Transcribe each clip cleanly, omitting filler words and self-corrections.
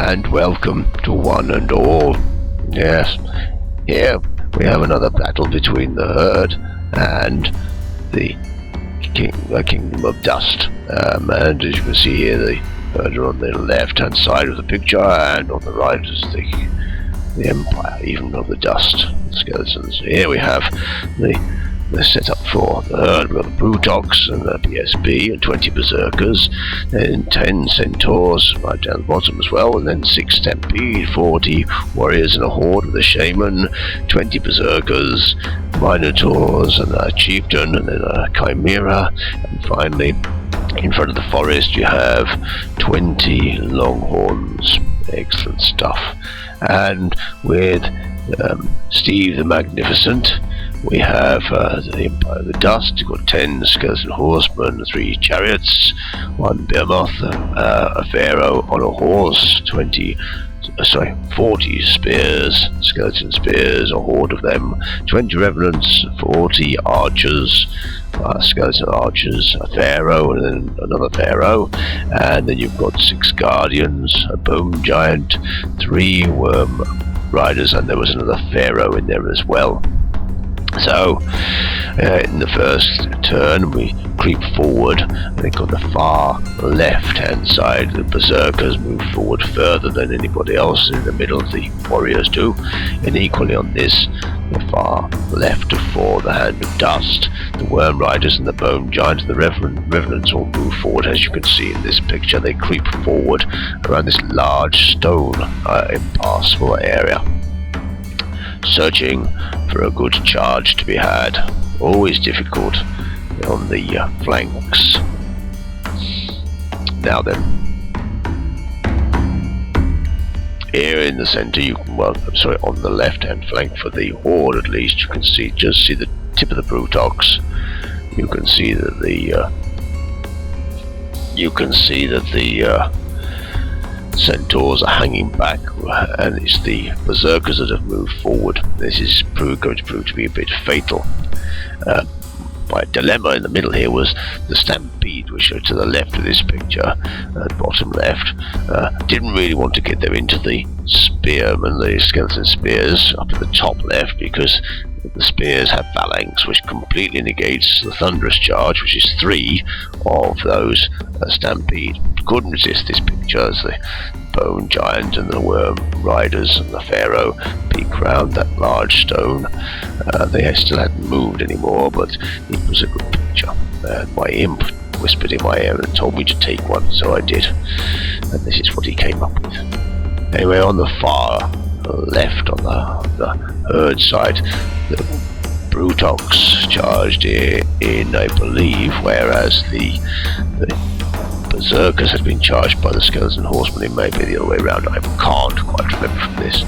and welcome to one and all. Yes, here we have another battle between the herd and the kingdom of dust. And as you can see here, the herd are on the left-hand side of the picture, and on the right is the empire, even of the dust, the skeletons. Here we have the setup for the herd. We've got the Brutox and the PSB and 20 berserkers, then 10 centaurs right down the bottom as well, and then 6 stampede, 40 warriors and a horde with a shaman, 20 berserkers, minotaurs and a chieftain, and then a chimera, and finally in front of the forest you have 20 longhorns. Excellent stuff. And with Steve the Magnificent, we have the Empire of the Dust. We've got 10 skeleton horsemen, 3 chariots, 1 behemoth, a pharaoh on a horse, 40 spears, skeleton spears, a horde of them, 20 revenants, 40 archers, skeleton archers, a pharaoh, and then another pharaoh, and then you've got 6 guardians, a bone giant, 3 worm riders, and there was another pharaoh in there as well. So, in the first turn, we creep forward. I think on the far left-hand side, the berserkers move forward further than anybody else. In the middle, the warriors do. And equally on this, the far left of 4, the hand of dust, the worm riders and the bone giants, the revenants all move forward. As you can see in this picture, they creep forward around this large stone, impassable area, searching for a good charge to be had. Always difficult on the flanks. Now then, here in the center, on the left-hand flank for the horde at least, you can see the tip of the Brutox. You can see that the centaurs are hanging back, and it's the berserkers that have moved forward. This is going to prove to be a bit fatal. My dilemma in the middle here was the stampede, which are to the left of this picture, bottom left. Didn't really want to get them into the spearmen, the skeleton spears up at the top left, because the spears have phalanx, which completely negates the thunderous charge, which is 3 of those stampede. Couldn't resist this picture as the bone giant and the worm riders and the pharaoh peek round that large stone. They still hadn't moved anymore, but it was a good picture. My imp whispered in my ear and told me to take one, so I did, and this is what he came up with. Anyway, on the far left, on the herd side, the Brutox charged in, I believe, whereas the berserkers had been charged by the skeleton horsemen. It may be the other way around. I can't quite remember from this.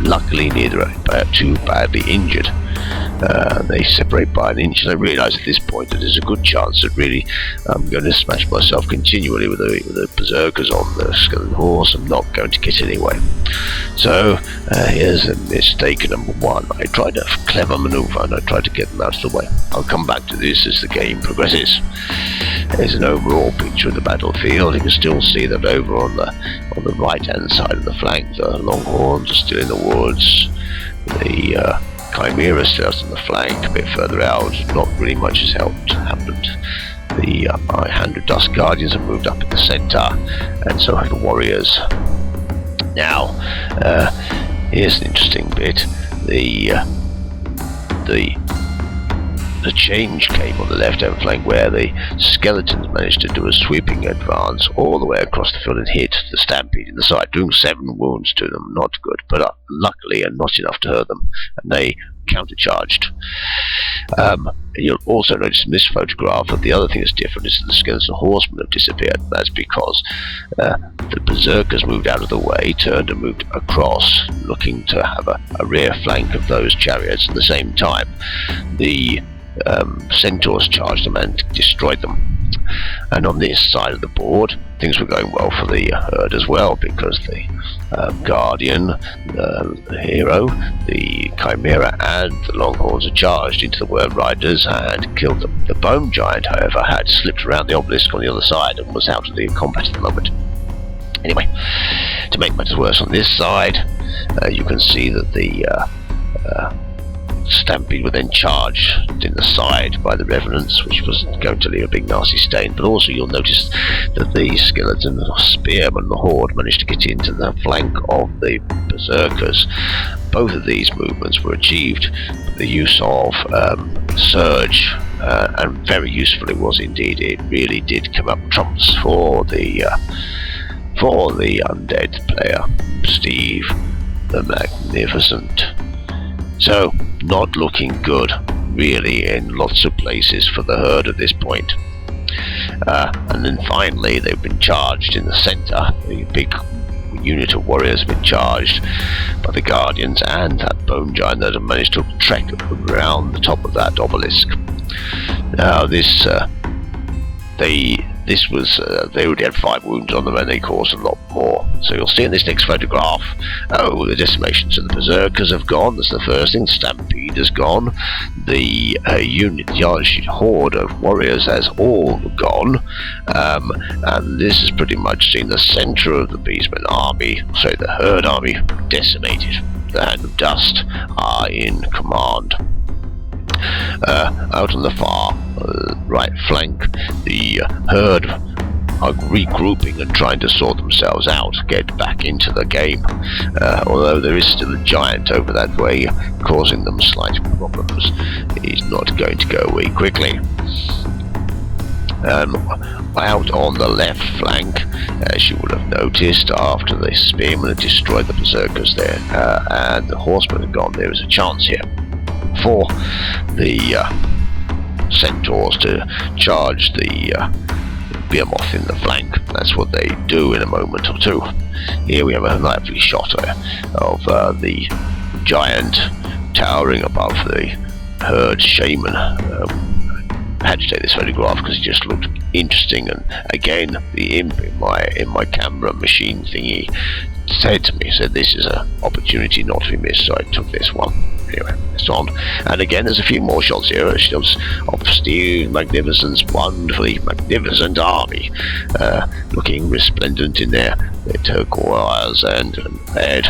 Luckily, neither are too badly injured. They separate by an inch, and I realise at this point that there's a good chance that really I'm going to smash myself continually with the berserkers on the skeleton horse. I'm not going to get anyway. So here's a mistake number 1. I tried a clever manoeuvre and I tried to get them out of the way. I'll come back to this as the game progresses. There's an overall picture of the battlefield. You can still see that over on the right-hand side of the flank, the longhorns are still in the woods. The chimera still out on the flank, a bit further out. Not really much has happened. The hand of dust guardians have moved up in the center, and so have the warriors. Now, here's an interesting bit. The change came on the left-hand flank, where the skeletons managed to do a sweeping advance all the way across the field and hit the stampede in the side, doing 7 wounds to them. Not good, but luckily not enough to hurt them, and they countercharged. You'll also notice in this photograph that the other thing that's different is that the skeleton horsemen have disappeared. That's because the berserkers moved out of the way, turned and moved across, looking to have a rear flank of those chariots. At the same time, the centaurs charged them and destroyed them. And on this side of the board, things were going well for the herd as well, because the guardian, the hero, the chimera and the longhorns had charged into the worm riders and killed them. The bone giant, however, had slipped around the obelisk on the other side and was out of the combat at the moment. Anyway, to make matters worse on this side, you can see that the Stampede were then charged in the side by the Revenants, which was going to leave a big nasty stain. But also you'll notice that the skeleton, the spearmen, the horde managed to get into the flank of the berserkers. Both of these movements were achieved with the use of surge, and very useful it was indeed. It really did come up trumps for the undead player, Steve the Magnificent. So, not looking good, really, in lots of places for the herd at this point. And then finally, they've been charged in the centre. The big unit of warriors have been charged by the Guardians and that bone giant that have managed to trek around the top of that obelisk. Now, they already had 5 wounds on them and they caused a lot more. So you'll see in this next photograph, the decimations of the berserkers have gone. That's the first thing. Stampede has gone. The horde of warriors has all gone. And this has pretty much seen the centre of the Beastmen army, so the herd army, decimated. The Hand of Dust are in command. Out on the far right flank, the herd are regrouping and trying to sort themselves out, get back into the game, although there is still a giant over that way causing them slight problems. He's not going to go away quickly. Out on the left flank, as you would have noticed, after the spearmen had destroyed the berserkers there and the horsemen had gone, there is a chance here for the centaurs to charge the behemoth in the flank. That's what they do in a moment or two. Here we have a lively shot of the giant towering above the herd shaman. I had to take this photograph because it just looked interesting, and again the imp in my camera machine thingy said this is an opportunity not to be missed, so I took this one. Anyway, it's on. And again, there's a few more shots here. Shots of Steve Magnificent's wonderfully magnificent army, looking resplendent in their turquoise and red.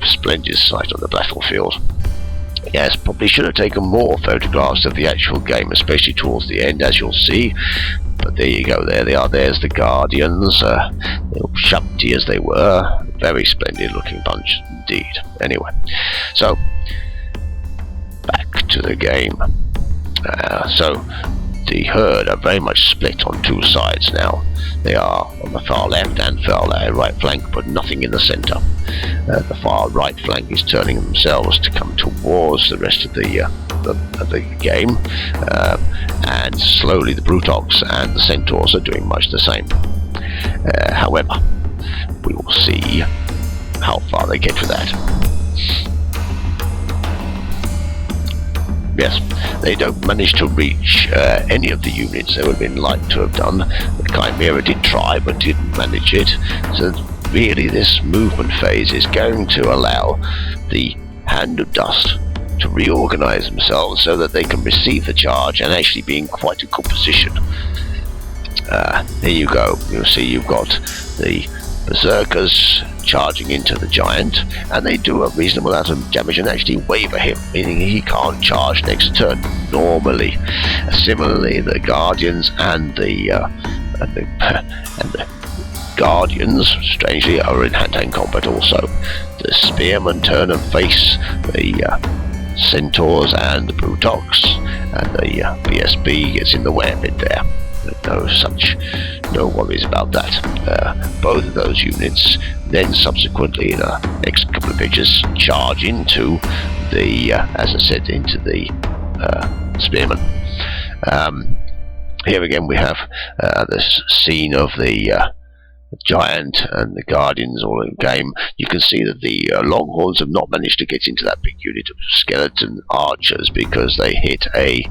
Splendid sight on the battlefield. Yes, probably should have taken more photographs of the actual game, especially towards the end, as you'll see. But there you go, there they are. There's the Guardians, little shupty as they were. Very splendid looking bunch indeed. Anyway, so back to the game. So the herd are very much split on 2 sides now. They are on the far left and far right flank, but nothing in the centre. The far right flank is turning themselves to come towards the rest of the game, and slowly the Brutox and the Centaurs are doing much the same. However, we will see how far they get with that. Yes, they don't manage to reach any of the units they would have been like to have done. The Chimera did try but didn't manage it. So really this movement phase is going to allow the Hand of Dust to reorganize themselves so that they can receive the charge and actually be in quite a good position. There you go. You'll see you've got the berserkers charging into the giant, and they do a reasonable amount of damage and actually waver him, meaning he can't charge next turn normally. Similarly, the Guardians and the Guardians, strangely, are in hand-to-hand combat also. The Spearmen turn and face the Centaurs and the Brutox, and the BSB gets in the way a bit there. No worries about that. Both of those units then subsequently in the next couple of pages charge into the, as I said, into the Spearmen. Here again we have this scene of the giant and the Guardians all in game. You can see that the Longhorns have not managed to get into that big unit of skeleton archers because they hit a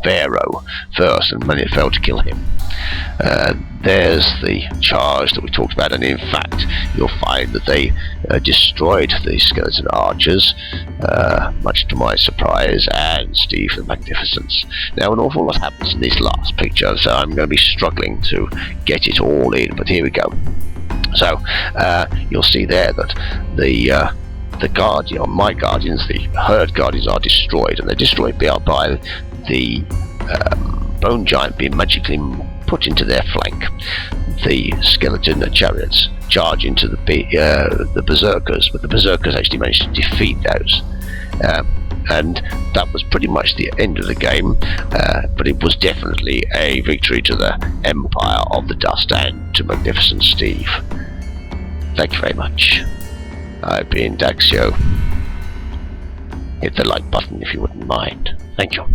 Pharaoh first and failed to kill him. there's the charge that we talked about, and in fact you'll find that they destroyed the skeleton archers, much to my surprise and Steve the Magnificent's. Now an awful lot happens in this last picture, so I'm going to be struggling to get it all in, but here we go. So you'll see there that the guardian, my guardians, the herd guardians, are destroyed, and they're destroyed by the bone giant being magically put into their flank. The skeleton chariots charge into the berserkers, but the berserkers actually managed to defeat those. And that was pretty much the end of the game, but it was definitely a victory to the Empire of the Dust and to Magnificent Steve. Thank you very much. I've been Daxio. Hit the like button if you wouldn't mind. Thank you.